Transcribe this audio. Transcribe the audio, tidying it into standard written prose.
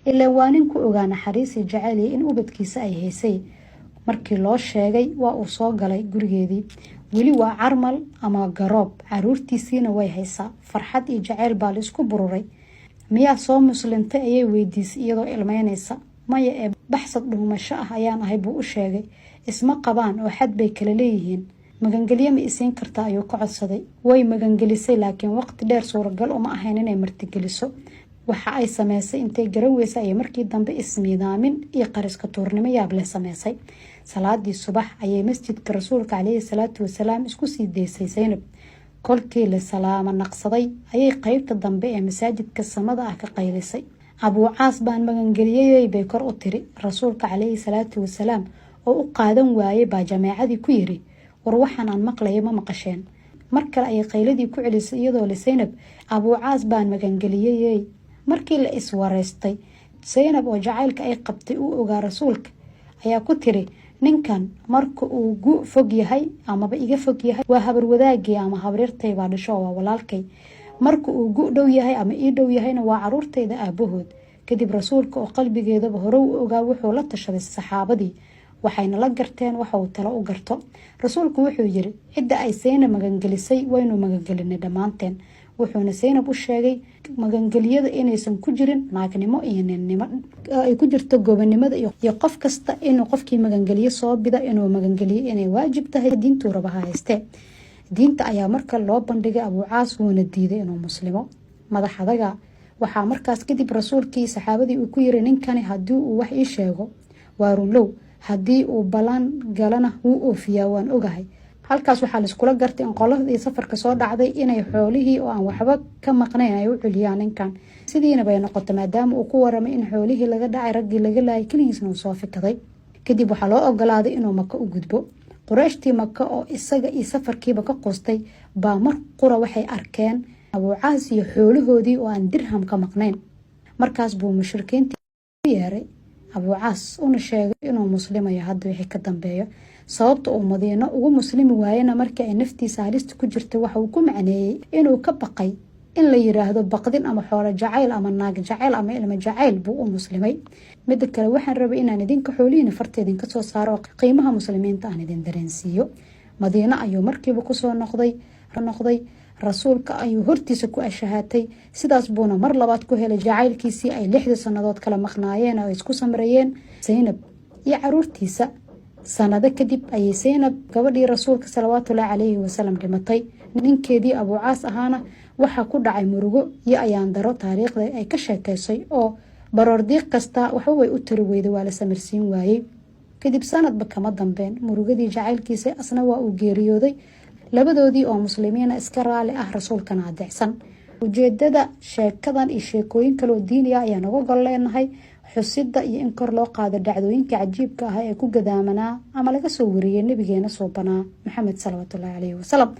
ilaa waa nin ku ogaa naxariisi jacayl in ubadkiisa ay haysay. markii loo sheegay waa uu soo galay gurigeedii. weli waa carmal ama garoob, caruurtiisiina way haysaa. farxad iyo jacayl baa la isku bururay. miyaa soo muslintay ayay weydiisay iyadoo ilmeynaysa. maya ee baxsad dhuumasho ah ayaan ahay buu u sheegay. isma qabaan oo xad bay kala leeyihiin. magangelyo ma isiin kartaa ayuu ka codsaday. way magangelisay laakiin waqti dheer suuragal uma ahayn inay martigeliso. waxa ay sameysay intay garaweysa ay markii dambe ismiidaamin iyo qariska tuurnimo yaab leh sameysay. salaadii subax ayay masjidka rasuulka calayhi salaatu wasalaam isku sii daysay Zaynab. kolkii la salaamo naqsaday ayay qaybta dambe ee masaajidka samada ah ka qaylisay. Abu Caas baan magangeliyay bay kor u tiri. rasuulka calayhi salaatu wasalaam oo u qaadan waayay baa jameecadii ku yiri war waxaan aan maqlayo ma maqasheen. mar kale ayay qayladii ku celisay iyadoo la Zaynab Abu Caas baan magangeliyay. markii la iswareystay Zaynab oo jacaylka ay qabtay uu ogaa rasuulka ayaa ku tiri ninkan marka uu gu fog yahay amaba iga fog yahay waa habar wadaagii ama habaryartay baa dhasho waa walaalkay. marka uu gu dhow yahay ama ii dhow yahayna waa caruurtayda aabahood. kadib rasuulka oo qalbigeedaba hore u ogaa wuxuu la tashaday saxaabadii waxayna la garteen waxa uu talo u garto. rasuulku wuxuu yiri cidda ay Zaynab magangelisay waynu magangelinay dhamaanteen. wuxuuna Zaynab u sheegay magangeliyada inaysan ku jirin naagnimo iyo ninnimo ay ku jirto gobanimada iyo qof kasta inuu qofkii magangeliyo soo bida inuu magangeliyo inay waajib tahay diintu rabaha hayste. diinta ayaa marka loo bandhigay Abu Caas wuuna diiday inuu muslimo. madaxadaga waxaa markaas kadib rasuulkii saxaabadii uu ku yiri ninkani haddii uu wax ii sheego waa runlow, haddii uu balan galana wuu oofiyaa waan ogahay. halkaas waxaa la iskula gartay in qoladii safarka soo dhacday inay xoolihii oo aan waxba ka maqnayn ay u celiyaan ninkan. sidiina bay noqotay maadaama uu ku waramay in xoolihii laga dhacay raggii laga laayay kaligiisna uu soo fikaday. kadib waxaa loo ogolaaday inuu Maka u gudbo. Qurayshtii Maka oo isaga iyo safarkiiba ka qoostay baa mar qura waxay arkeen Abu Caas iyo xoolahoodii oo aan dirham ka maqnayn. markaas buu mushrikiintii yeeray Abu Caas una sheegay inuu muslimayo hadda wixii ka dambeeyo. sababta uu Madiina ugu muslimi waayena markii ay naftiisa halista ku jirtay waxa uu ku macneeyay inuu ka baqay in la yiraahdo baqdin ama xoolo jacayl ama naag jacayl ama ilmo jacayl buu u muslimay. mid kale waxaan rabay inaan idinka xoolihiina farteedin ka soo saaro qiimaha muslimiinta aan idin dareensiiyo. Madiina ayuu markiiba ku soo noqday rasuulka ayuu hortiisa ku ashahatay. sidaas buuna mar labaad ku helay jacaylkiisii ay 6 sanadood kala maqnaayeen oo isku samreeyeen Zaynab iyo caruurtiisa. sanado kadib ayay Zaynab gabadhii rasuulka sallallahu alayhi wasallam dhimatay. ninkeedii Abu Caas ahaana waxa ku dhacay murugo iyo ayaan daro taariikhda ay ka sheekaysay oo baroordiiq kasta waxa way u tiri weyday waa la samirsiin waayay. kadib sanadba kama dambeyn murugadii jacaylkiisa asna waa uu geeriyooday. labadoodii oo muslimiina iska raali ah rasuulkana adeecsan. ujeedada sheekadan iyo sheekooyin kale oo diini ah ayaa naga gol leenahay xusida iyo in kor loo qaado dhacdooyinka cajiibka ah ee ku gadaamanaa ama laga soo wariyay nabigeena soo banaa Maxamed sallallahu alayhi wasallam.